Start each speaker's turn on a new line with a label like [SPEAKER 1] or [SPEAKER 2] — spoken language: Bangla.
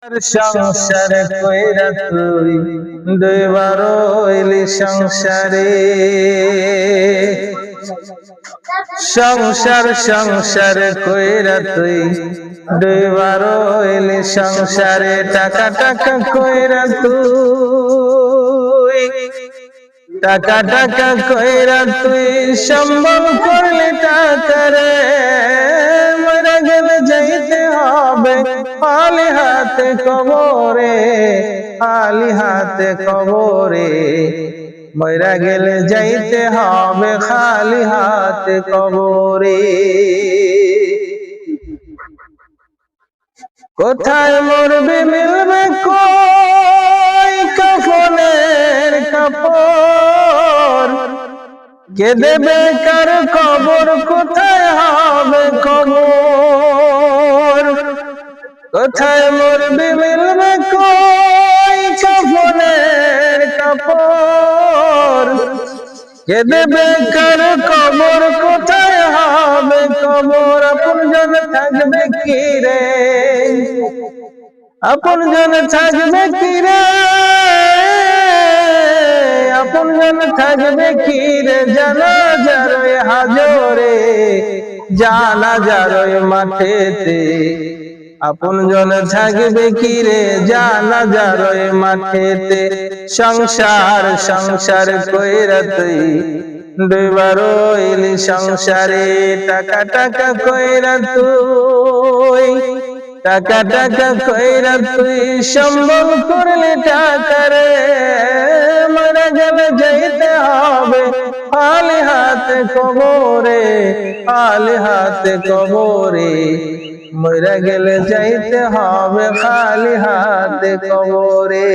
[SPEAKER 1] সংসার কইরা তুই দুইবার হইলি সংসারে। সংসার সংসার কইরা তুই দুইবার হইলি সংসারে। টাকা টাকা কইরা তুই টাকা টাকা কইরা তুই সম্ভব করলি টাকারে। মরে গেলে যাইতে হবে খালি হাতে কবরে, খালি হাতে কবরে। মরে গেলে যাইতে হবে খালি হাতে কবরে। কোথায় মরবে মিলবে কই কাফনের কাপড়, কে দেবে কার কবর কোথায় হবে কবর। কোথায় মরবে মিলবে কই কাফনের কাপড়, কে দেবে কার কবর কোথায় হবে কবর। আপন জন থাকবে কি রে, আপন জন থাকবে কি রে, আপন জন থাকবে কি রে। জানাজার হাজরে, জানাজার মাঠেতে আপন জন থাকবে কি রে, জানাজার মাঠেতে। সংসার সংসার কইরা তুই দুইবার হইলি সংসারে। টাকা টাকা কইরা তুই টাকা টাকা কইরা তুই সম্ভব করলি টাকারে। মরে গেলে যাইতে হবে খালি হাতে কবরে, খালি হাতে কবরে। মরে গেলে যাইতে হবে খালি হাতে কবরে।